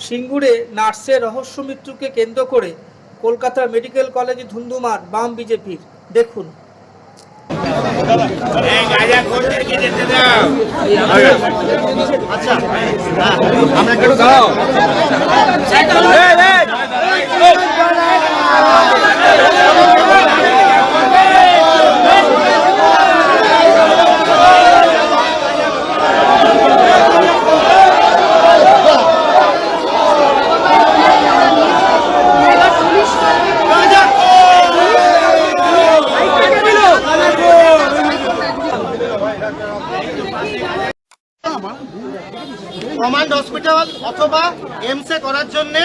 সিঙ্গুরে নার্সের রহস্য মৃত্যুকে কেন্দ্র করে কলকাতা মেডিকেল কলেজে ধুন্ধুমার বাম বিজেপির। দেখুন। কমান্ড হসপিটাল অথবা এমসে করার জন্য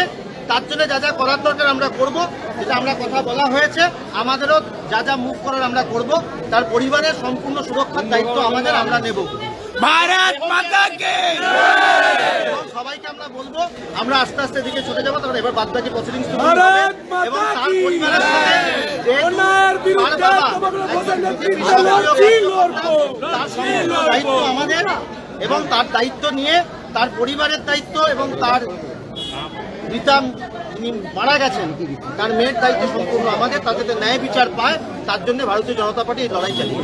তার জন্য যা যা করার দরকার আমরা করব, যেটা আমরা কথা বলা হয়েছে। আমাদেরও যা যা মুভ করার আমরা করব, তার পরিবারের সম্পূর্ণ সুরক্ষার দায়িত্ব আমাদের, আমরা নেব। ভারত মাতা কি সবাইকে আমরা বলবো, আমরা আস্তে আস্তে দিকে ছুটে যাবো, তখন এবার বাদবাকি প্রসিডিংস এবং তার পরিবারের সাথে তার সম্পূর্ণ দায়িত্ব আমাদের, এবং তার দায়িত্ব নিয়ে তার পরিবারের দায়িত্ব এবং তার রিতাম যিনি মারা গেছেন তার মেয়ের দায়িত্ব সম্পূর্ণ আমাদের। তার যাতে ন্যায় বিচার পায় তার জন্য ভারতীয় জনতা পার্টি এই লড়াই চালিয়ে,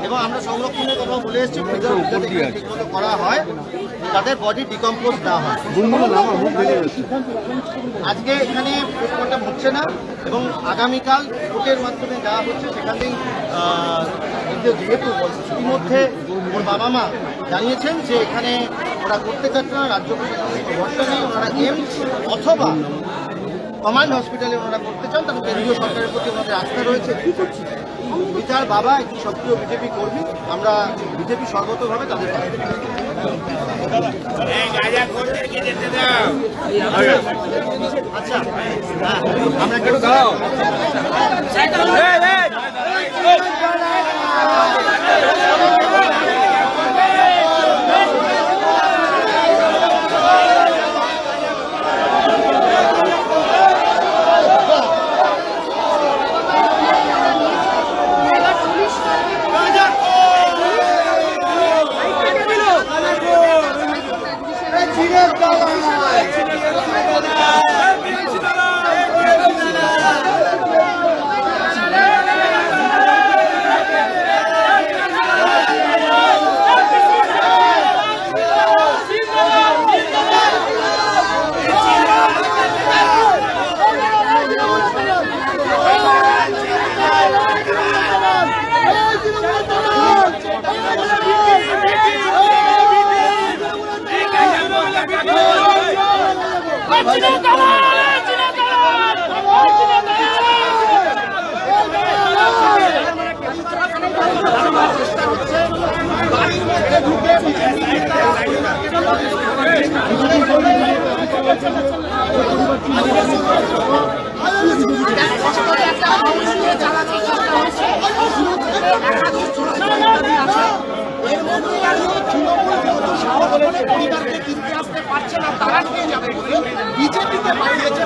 এবং আমরা সংরক্ষণের কথা বলে এসেছি। ঠিকমতো করা হয়, তাদের বডি ডিকম্পোজ না হয়। আজকে এখানে পোস্টমর্টম হচ্ছে না, এবং আগামীকাল কোর্টের মাধ্যমে যাওয়া হচ্ছে। সেখানেই যেহেতু ইতিমধ্যে ওর বাবা মা জানিয়েছেন যে এখানে ওরা করতে চাচ্ছে না, রাজ্য প্রশাসনের ভরসা নেই, ওনারা এমস অথবা কমান্ড হসপিটালে ওনারা করতে চান, তাদের কেন্দ্রীয় সরকারের প্রতি ওনাদের আস্থা রয়েছে। পিতার বাবা একটি সক্রিয় বিজেপি কর্মী, আমরা বিজেপি সর্বতভাবে তাদের পাশে। আচ্ছা, আমরা কেউ দাঁড়াও। পরিবারকে কিনতে আসতে পারছে না, তারা নিয়ে যাবে বলে বিজেপিতে পাঠিয়েছে।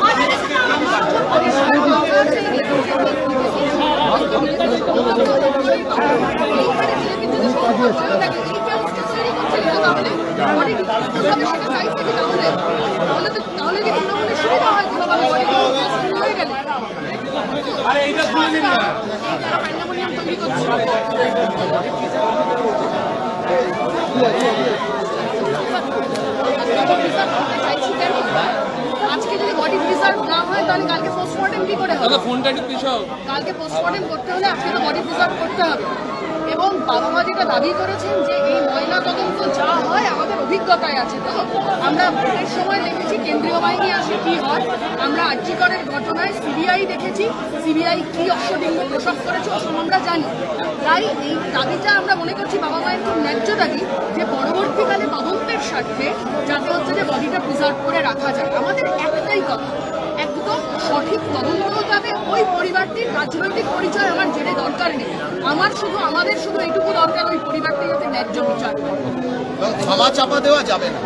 আজকে যদি বডি প্রিজার্ভ না হয় তাহলে কালকে পোস্টমর্টেম কি করে হবে? কালকে পোস্টমর্টেম করতে হলে আজকে তো বডি প্রিজার্ভ করতে হবে। এবং বাবা মা যেটা দাবি করেছেন যে এই ময়না তদন্ত যা হয় আমাদের অভিজ্ঞতায় আছে, তো আমরা ভোটের সময় দেখেছি কেন্দ্রীয় বাহিনী আসে কি হয়, আমরা আর্যিকরের ঘটনায় সিবিআই দেখেছি, সিবিআই কি অশ্বডিম্ব প্রসব করেছে ওসব আমরা জানি। তাই এই দাবিটা আমরা মনে করছি বাবা মায়ের খুব ন্যায্য দাবি, যে পরবর্তীকালে তদন্তের স্বার্থে যাতে হচ্ছে যে বডিটা প্রিজার্ভ করে রাখা যায়। আমাদের একটাই কথা, একদম সঠিক তদন্ত যাবে। ওই পরিবারটির রাজনৈতিক পরিচয় আমার জেনে দরকার নেই, আমাদের শুধু এইটুকু দরকার, ওই পরিবারটি যাতে ন্যায্য বিচার। ধামা চাপা দেওয়া যাবে না।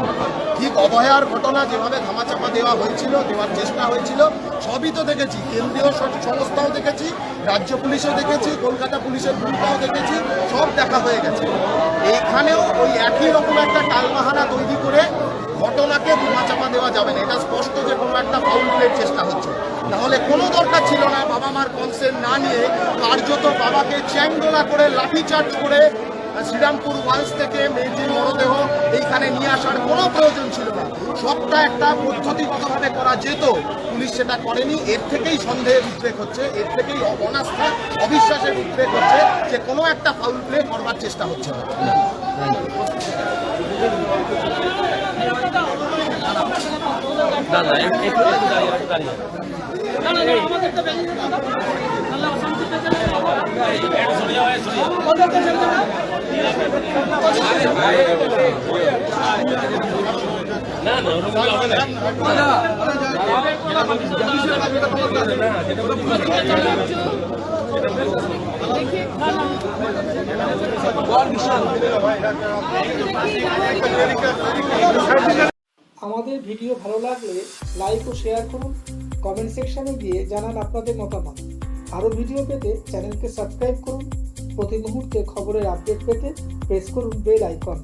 ঠিক অবহেলার ঘটনা যেভাবে ধামাচাপা দেওয়া হয়েছিল, দেওয়ার চেষ্টা হয়েছিল, সবই তো দেখেছি। কেন্দ্রীয় সংস্থাও দেখেছি, রাজ্য পুলিশও দেখেছি, কলকাতা পুলিশের ভূমিকাও দেখেছি, সব দেখা হয়ে গেছে। এইখানেও ওই একই রকম একটা টালবাহানা তৈরি করে ঘটনাকে ধামাচাপা দেওয়া যাবে না। এটা স্পষ্ট যে কোনো একটা ফাউল প্লের চেষ্টা হচ্ছে। তাহলে কোনো দরকার ছিল না বাবা মার কনসেন্ট না নিয়ে কার্যত বাবাকে চ্যাংদোলা করে লাঠিচার্জ করে শ্রীরামপুর ওয়ালস থেকে মেয়েটির মরদেহ এইখানে নিয়ে আসার কোনো প্রয়োজন ছিল না। সবটা একটা পদ্ধতিগতভাবে করা যেত, পুলিশ সেটা করেনি। এর থেকেই সন্দেহের উদ্রেক হচ্ছে, এর থেকেই অনাস্থা অবিশ্বাসের উদ্রেক হচ্ছে যে কোনো একটা ফাউল প্লে করবার চেষ্টা হচ্ছে না। আমাদের ভিডিও ভালো লাগলে লাইক ও শেয়ার করুন, কমেন্ট সেকশনে গিয়ে জানান আপনাদের মতামত। আরও ভিডিও পেতে চ্যানেলকে সাবস্ক্রাইব করুন। প্রতি মুহূর্তে খবরের আপডেট পেতে প্রেস করুন বেল আইকন।